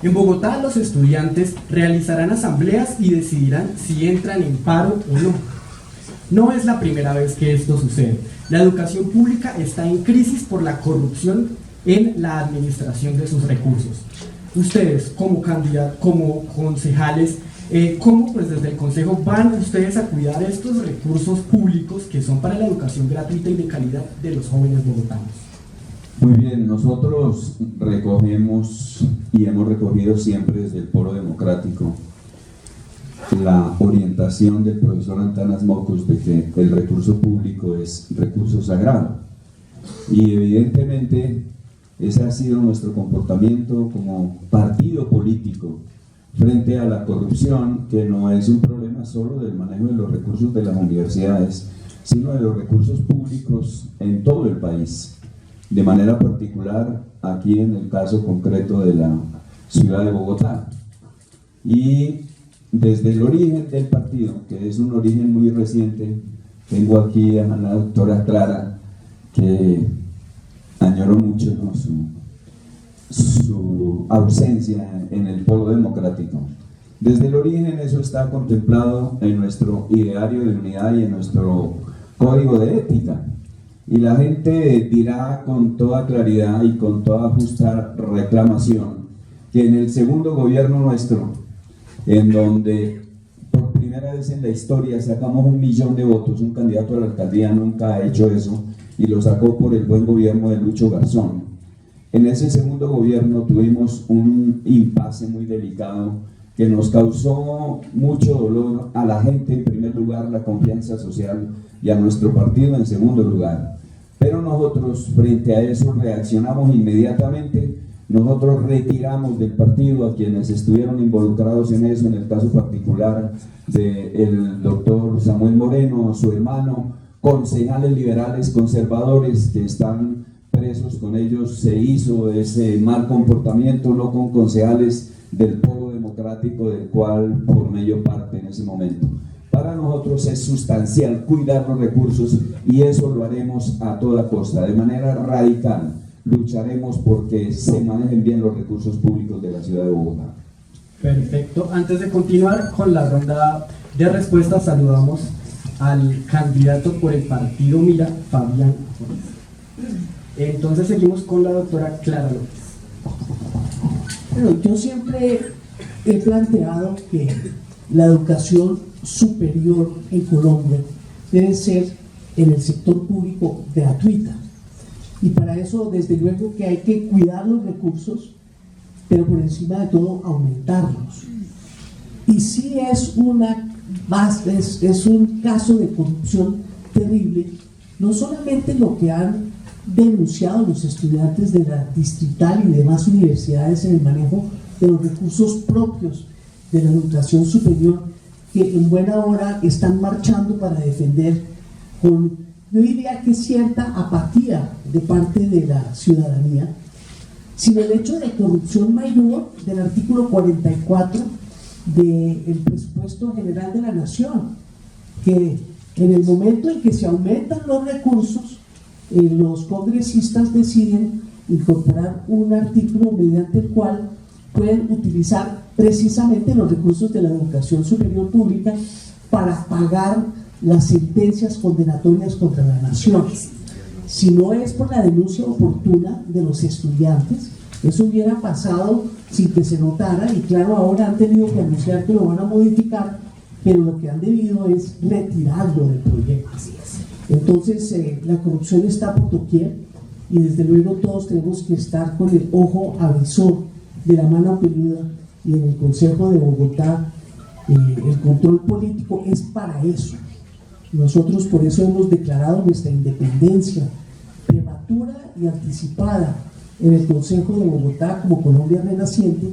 En Bogotá, los estudiantes realizarán asambleas y decidirán si entran en paro o no. No es la primera vez que esto sucede. La educación pública está en crisis por la corrupción en la administración de sus recursos. Ustedes, como concejales, ¿cómo pues desde el Consejo van ustedes a cuidar estos recursos públicos que son para la educación gratuita y de calidad de los jóvenes bogotanos? Muy bien, nosotros recogemos y hemos recogido siempre desde el Polo Democrático la orientación del profesor Antanas Mocus de que el recurso público es recurso sagrado, y evidentemente ese ha sido nuestro comportamiento como partido político frente a la corrupción, que no es un problema solo del manejo de los recursos de las universidades, sino de los recursos públicos en todo el país, de manera particular aquí en el caso concreto de la ciudad de Bogotá. Y desde el origen del partido, que es un origen muy reciente, tengo aquí a la doctora Clara, que añoro mucho, ¿no?, su ausencia en el Polo Democrático. Desde el origen eso está contemplado en nuestro ideario de unidad y en nuestro código de ética. Y la gente dirá con toda claridad y con toda justa reclamación que en el segundo gobierno nuestro, en donde por primera vez en la historia sacamos 1 millón de votos, un candidato a la alcaldía nunca ha hecho eso, y lo sacó por el buen gobierno de Lucho Garzón. En ese segundo gobierno tuvimos un impasse muy delicado que nos causó mucho dolor a la gente en primer lugar, la confianza social, y a nuestro partido en segundo lugar. Pero nosotros frente a eso reaccionamos inmediatamente. Nosotros retiramos del partido a quienes estuvieron involucrados en eso, en el caso particular del doctor Samuel Moreno, su hermano, concejales liberales conservadores que están presos, con ellos se hizo ese mal comportamiento, no con concejales del Polo Democrático, del cual formé yo parte en ese momento. Para nosotros es sustancial cuidar los recursos, y eso lo haremos a toda costa, de manera radical. Lucharemos porque se manejen bien los recursos públicos de la ciudad de Bogotá. Perfecto. Antes de continuar con la ronda de respuestas, saludamos al candidato por el partido Mira, Fabián Juárez. Entonces seguimos con la doctora Clara López. Bueno, yo siempre he planteado que la educación superior en Colombia debe ser en el sector público gratuita, y para eso desde luego que hay que cuidar los recursos, pero por encima de todo aumentarlos. Y sí es un caso de corrupción terrible, no solamente lo que han denunciado los estudiantes de la Distrital y demás universidades en el manejo de los recursos propios de la educación superior, que en buena hora están marchando para defender con, yo diría que cierta apatía de parte de la ciudadanía, sino el hecho de corrupción mayor del artículo 44 del presupuesto general de la nación, que en el momento en que se aumentan los recursos, los congresistas deciden incorporar un artículo mediante el cual pueden utilizar precisamente los recursos de la educación superior pública para pagar las sentencias condenatorias contra la nación. Si no es por la denuncia oportuna de los estudiantes, eso hubiera pasado sin que se notara, y claro, ahora han tenido que anunciar que lo van a modificar, pero lo que han debido es retirarlo del proyecto. Entonces la corrupción está por doquier, y desde luego todos tenemos que estar con el ojo avisor de la mano peluda, y en el Consejo de Bogotá el control político es para eso. Nosotros por eso hemos declarado nuestra independencia prematura y anticipada en el Consejo de Bogotá como Colombia renaciente,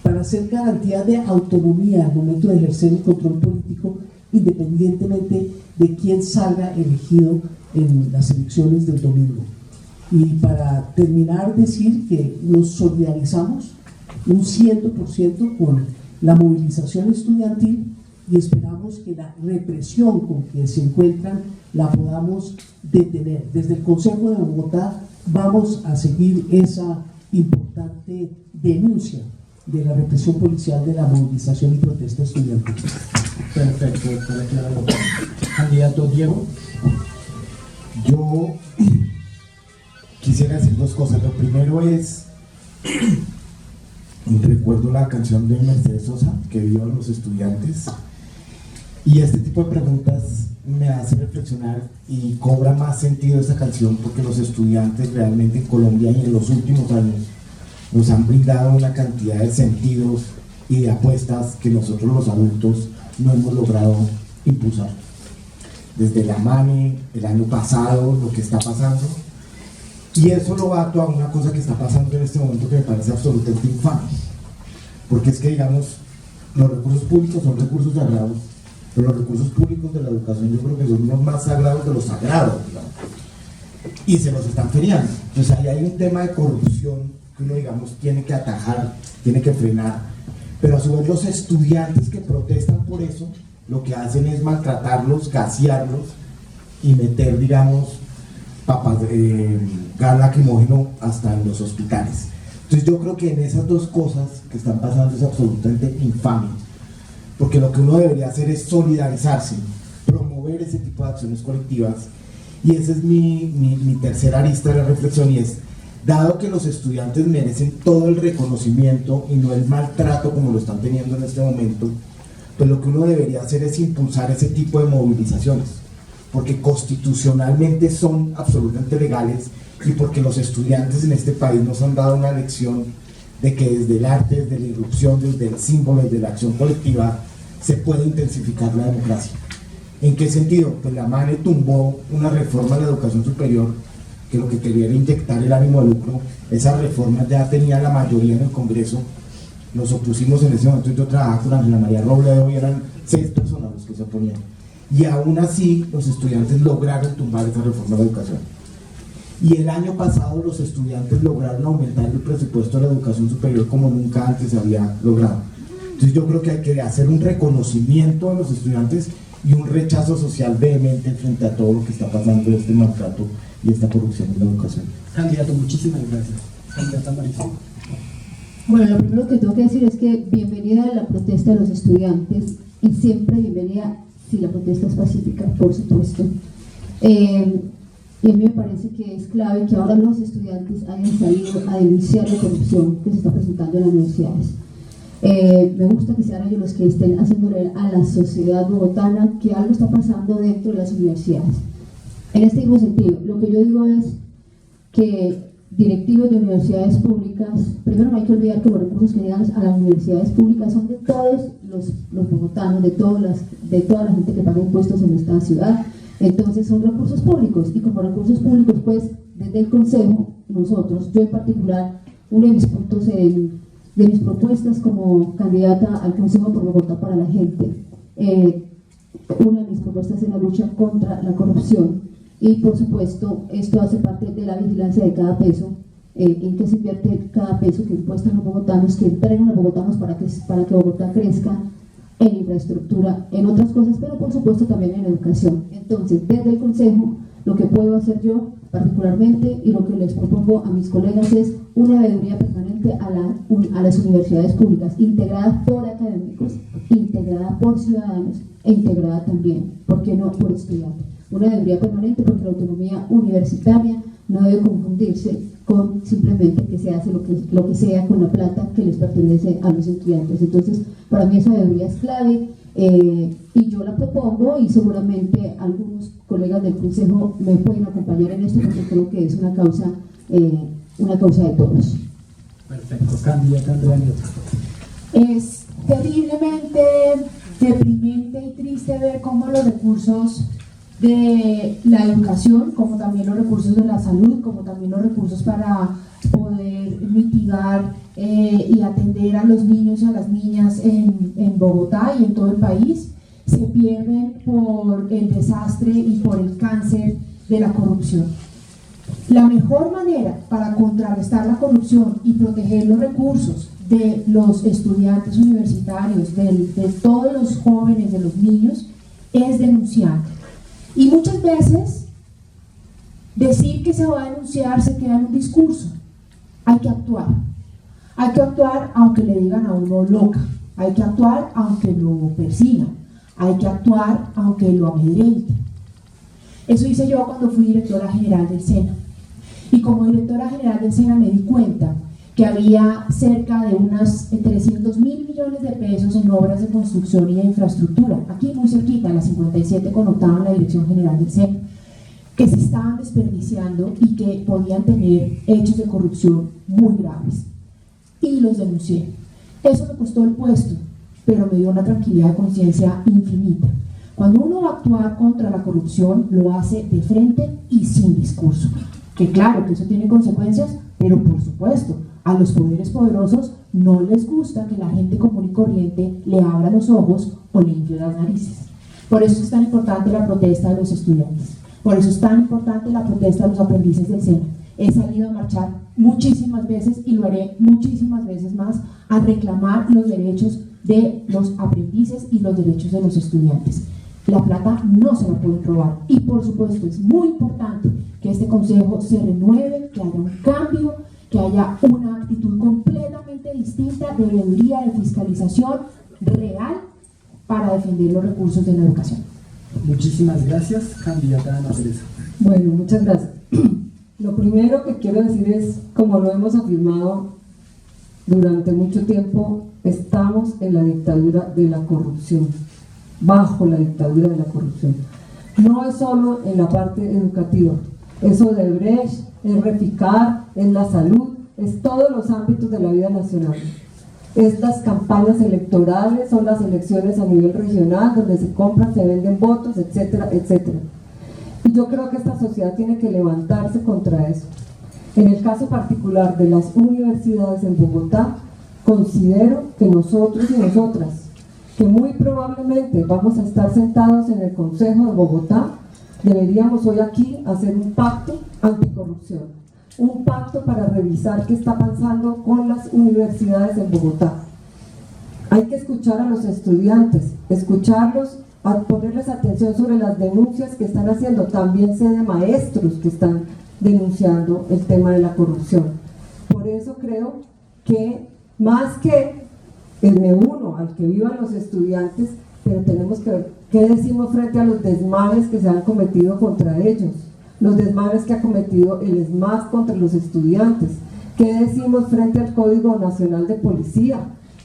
para hacer garantía de autonomía al momento de ejercer el control político, independientemente de quién salga elegido en las elecciones del domingo. Y para terminar, decir que nos solidarizamos un 100% con la movilización estudiantil, y esperamos que la represión con que se encuentran la podamos detener. Desde el Consejo de Bogotá vamos a seguir esa importante denuncia de la represión policial de la movilización y protesta estudiantil. Perfecto, doctora Clara López. Candidato Diego. Yo quisiera decir dos cosas. Lo primero es, recuerdo la canción de Mercedes Sosa, que vio a los estudiantes, y este tipo de preguntas me hace reflexionar y cobra más sentido esa canción porque los estudiantes realmente en Colombia y en los últimos años nos han brindado una cantidad de sentidos y de apuestas que nosotros los adultos no hemos logrado impulsar. Desde la MANE, el año pasado, lo que está pasando, y eso lo ato a una cosa que está pasando en este momento que me parece absolutamente infame, porque es que, digamos, los recursos públicos son recursos sagrados, pero los recursos públicos de la educación yo creo que son los más sagrados de los sagrados, digamos, y se los están feriando. Entonces ahí hay un tema de corrupción que uno, digamos, tiene que atajar, tiene que frenar, pero a su vez los estudiantes que protestan por eso, lo que hacen es maltratarlos, gasearlos y meter, digamos, gas lacrimógeno hasta en los hospitales. Entonces yo creo que en esas dos cosas que están pasando es absolutamente infame, porque lo que uno debería hacer es solidarizarse, promover ese tipo de acciones colectivas, y esa es mi tercera arista de la reflexión, y es, dado que los estudiantes merecen todo el reconocimiento y no el maltrato como lo están teniendo en este momento, pues lo que uno debería hacer es impulsar ese tipo de movilizaciones, porque constitucionalmente son absolutamente legales y porque los estudiantes en este país nos han dado una lección de que desde el arte, desde la irrupción, desde el símbolo, desde la acción colectiva, se puede intensificar la democracia. ¿En qué sentido? Pues la MANE tumbó una reforma a la educación superior que lo que quería era inyectar el ánimo de lucro. Esa reforma ya tenía la mayoría en el Congreso, nos opusimos en ese momento. Yo trabajaba con Ángela María Robledo y eran 6 personas los que se oponían, y aún así los estudiantes lograron tumbar esa reforma de educación. Y el año pasado los estudiantes lograron aumentar el presupuesto de la educación superior como nunca antes se había logrado. Entonces yo creo que hay que hacer un reconocimiento a los estudiantes y un rechazo social vehemente frente a todo lo que está pasando, este maltrato y esta corrupción en la educación. Candidato, muchísimas gracias. Candidata Marisol. Bueno, lo primero que tengo que decir es que bienvenida a la protesta de los estudiantes, y siempre bienvenida si la protesta es pacífica, por supuesto. Y a mí me parece que es clave que ahora los estudiantes hayan salido a denunciar la corrupción que se está presentando en las universidades. Me gusta que sean ellos los que estén haciéndole a la sociedad bogotana que algo está pasando dentro de las universidades. En este mismo sentido, lo que yo digo es que directivos de universidades públicas, primero no hay que olvidar que los recursos que llegan a las universidades públicas son de todos los bogotanos, de toda la gente que paga impuestos en esta ciudad. Entonces son recursos públicos, y como recursos públicos, pues desde el Consejo, nosotros, yo en particular, uno de mis puntos de mis propuestas como candidata al Consejo por Bogotá para la gente, una de mis propuestas es la lucha contra la corrupción. Y por supuesto, esto hace parte de la vigilancia de cada peso, en que se invierte cada peso que impuestan los bogotanos, que entregan los bogotanos para que Bogotá crezca en infraestructura, en otras cosas, pero por supuesto también en educación. Entonces, desde el Consejo, lo que puedo hacer yo particularmente, y lo que les propongo a mis colegas, es una veeduría permanente a las universidades públicas, integrada por académicos, integrada por ciudadanos e integrada también, ¿por qué no?, por estudiantes. Una veeduría permanente, porque la autonomía universitaria no debe confundirse con simplemente que se hace lo que sea con la plata que les pertenece a los estudiantes. Entonces, para mí esa veeduría es clave, y yo la propongo, y seguramente algunos colegas del Consejo me pueden acompañar en esto, porque creo que es una causa de todos. Perfecto. Candidata Andrea Nieto. Es terriblemente deprimente y triste ver cómo los recursos de la educación, como también los recursos de la salud, como también los recursos para poder mitigar y atender a los niños y a las niñas en Bogotá y en todo el país, se pierden por el desastre y por el cáncer de la corrupción. La mejor manera para contrarrestar la corrupción y proteger los recursos de los estudiantes universitarios, de todos los jóvenes, de los niños, es denunciar. Y muchas veces decir que se va a denunciar se queda en un discurso. Hay que actuar. Hay que actuar aunque le digan a uno loca, hay que actuar aunque lo persigan, hay que actuar aunque lo amedrenten. Eso hice yo cuando fui directora general del SENA. Y como directora general del SENA me di cuenta que había cerca de unas 300.000 millones de pesos en obras de construcción y de infraestructura, aquí muy cerquita, en la 57 con octava en la dirección general del SENA, que se estaban desperdiciando y que podían tener hechos de corrupción muy graves. Y los denuncié. Eso me costó el puesto, pero me dio una tranquilidad de conciencia infinita. Cuando uno va a actuar contra la corrupción, lo hace de frente y sin discurso. Que claro que eso tiene consecuencias, pero por supuesto, a los poderes poderosos no les gusta que la gente común y corriente le abra los ojos o le infle las narices. Por eso es tan importante la protesta de los estudiantes. Por eso es tan importante la protesta de los aprendices del SENA. He salido a marchar muchísimas veces y lo haré muchísimas veces más a reclamar los derechos de los aprendices y los derechos de los estudiantes. La plata no se la pueden robar y por supuesto es muy importante que este consejo se renueve, que haya un cambio, que haya una actitud completamente distinta de veeduría, de fiscalización real para defender los recursos de la educación. Muchísimas gracias, candidata Ana Teresa. Bueno, muchas gracias. Lo primero que quiero decir es, como lo hemos afirmado durante mucho tiempo, estamos en la dictadura de la corrupción, bajo la dictadura de la corrupción. No es solo en la parte educativa, eso de Brecht, es Reficar, es la salud, es todos los ámbitos de la vida nacional. Es las campañas electorales, son las elecciones a nivel regional, donde se compran, se venden votos, etcétera, etcétera. Y yo creo que esta sociedad tiene que levantarse contra eso. En el caso particular de las universidades en Bogotá, considero que nosotros y nosotras, que muy probablemente vamos a estar sentados en el Consejo de Bogotá, deberíamos hoy aquí hacer un pacto anticorrupción, un pacto para revisar qué está pasando con las universidades en Bogotá. Hay que escuchar a los estudiantes, escucharlos, a ponerles atención sobre las denuncias que están haciendo. También sé de maestros que están denunciando el tema de la corrupción. Por eso creo que más que me uno al que vivan los estudiantes, pero tenemos que ver qué decimos frente a los desmanes que se han cometido contra ellos, los desmanes que ha cometido el ESMAD contra los estudiantes, qué decimos frente al Código Nacional de Policía,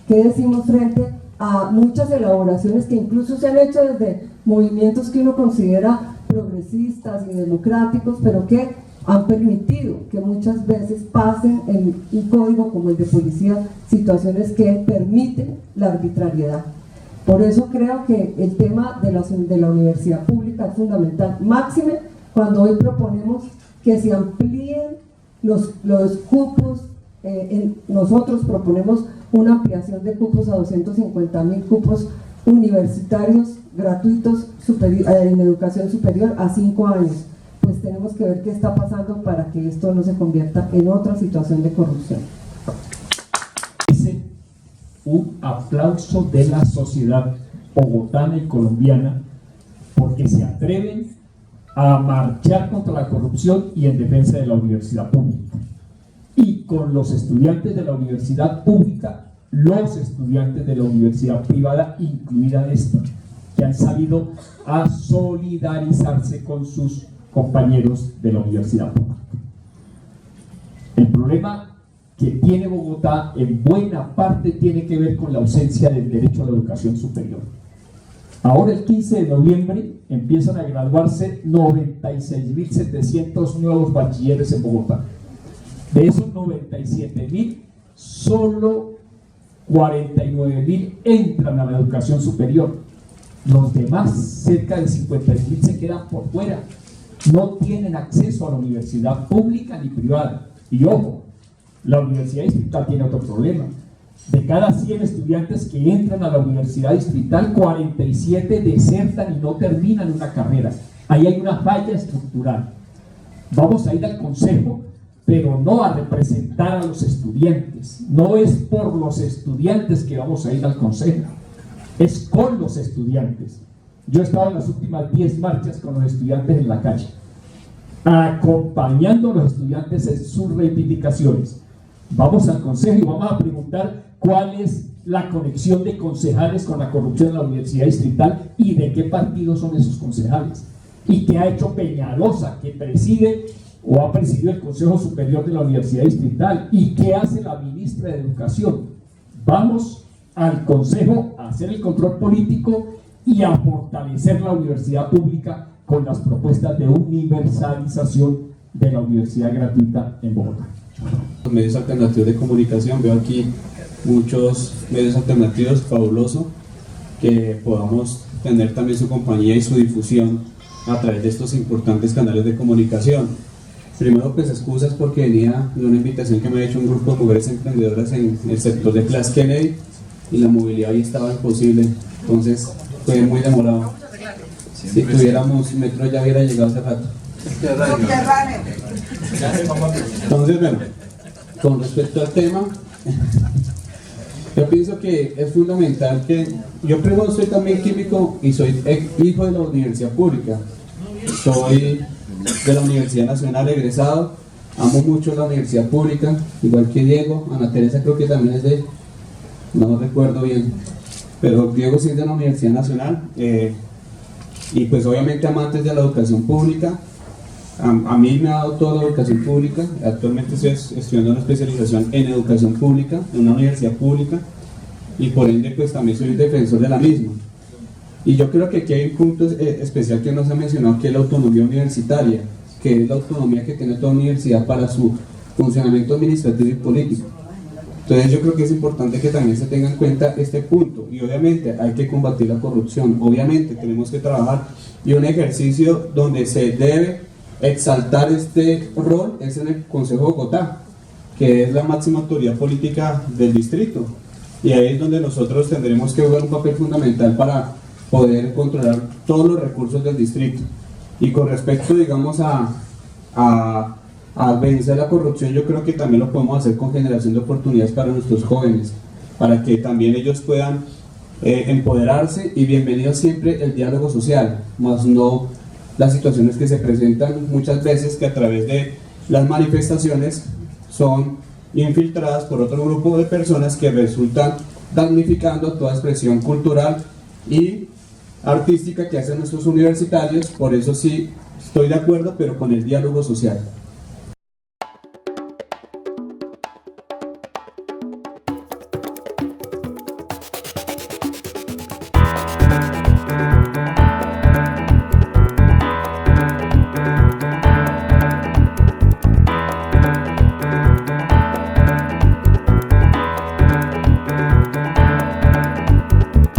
qué decimos frente a muchas elaboraciones que incluso se han hecho desde movimientos que uno considera progresistas y democráticos, pero que han permitido que muchas veces pasen en un código como el de policía situaciones que permiten la arbitrariedad. Por eso creo que el tema de la universidad pública es fundamental, máxime cuando hoy proponemos que se amplíen los cupos. Nosotros proponemos una ampliación de cupos a 250.000 cupos universitarios gratuitos en educación superior a 5 años. Pues tenemos que ver qué está pasando para que esto no se convierta en otra situación de corrupción. Un aplauso de la sociedad bogotana y colombiana porque se atreven a marchar contra la corrupción y en defensa de la universidad pública. Y con los estudiantes de la universidad pública, los estudiantes de la universidad privada, incluida esta, que han salido a solidarizarse con sus compañeros de la universidad pública. El problema que tiene Bogotá en buena parte tiene que ver con la ausencia del derecho a la educación superior. Ahora el 15 de noviembre empiezan a graduarse 96.700 nuevos bachilleres en Bogotá. De esos 97.000, solo 49.000 entran a la educación superior. Los demás, cerca de 50.000, se quedan por fuera. No tienen acceso a la universidad pública ni privada. Y ojo, la universidad distrital tiene otro problema. De cada 100 estudiantes que entran a la universidad distrital, 47 desertan y no terminan una carrera. Ahí hay una falla estructural. Vamos a ir al consejo, pero no a representar a los estudiantes. No es por los estudiantes que vamos a ir al consejo, es con los estudiantes. Yo he estado en las últimas 10 marchas con los estudiantes en la calle, acompañando a los estudiantes en sus reivindicaciones. Vamos al consejo y vamos a preguntar cuál es la conexión de concejales con la corrupción en la Universidad Distrital y de qué partido son esos concejales. Y qué ha hecho Peñalosa, que preside o ha presidido el Consejo Superior de la Universidad Distrital, y qué hace la ministra de Educación. Vamos al consejo a hacer el control político y a fortalecer la universidad pública con las propuestas de universalización de la universidad gratuita en Bogotá. Los medios alternativos de comunicación, veo aquí muchos medios alternativos, fabuloso que podamos tener también su compañía y su difusión a través de estos importantes canales de comunicación. Primero, pues excusas porque venía de una invitación que me ha hecho un grupo de mujeres emprendedoras en el sector de Class Kennedy y la movilidad ahí estaba imposible, entonces fue muy demorado. Si tuviéramos metro ya hubiera llegado hace rato. Entonces, bueno, con respecto al tema, yo pienso que es fundamental que, yo primero soy también químico y soy hijo de la universidad pública, soy de la Universidad Nacional egresado, amo mucho la universidad pública, igual que Diego. Ana Teresa creo que también es de, no recuerdo bien, pero Diego sí es de la Universidad Nacional, y pues obviamente amantes de la educación pública. A mí me ha dado toda la educación pública, actualmente estoy estudiando una especialización en educación pública, en una universidad pública, y por ende pues también soy defensor de la misma. Y yo creo que aquí hay un punto especial que no se ha mencionado, que es la autonomía universitaria, que es la autonomía que tiene toda universidad para su funcionamiento administrativo y político. Entonces yo creo que es importante que también se tenga en cuenta este punto, y obviamente hay que combatir la corrupción, obviamente tenemos que trabajar, y un ejercicio donde se debe exaltar este rol es en el Consejo de Bogotá, que es la máxima autoridad política del distrito, y ahí es donde nosotros tendremos que jugar un papel fundamental para poder controlar todos los recursos del distrito. Y con respecto, digamos, a vencer la corrupción, yo creo que también lo podemos hacer con generación de oportunidades para nuestros jóvenes, para que también ellos puedan empoderarse, y bienvenido siempre el diálogo social, más no las situaciones que se presentan muchas veces, que a través de las manifestaciones son infiltradas por otro grupo de personas que resultan damnificando toda expresión cultural y artística que hacen nuestros universitarios. Por eso sí estoy de acuerdo, pero con el diálogo social.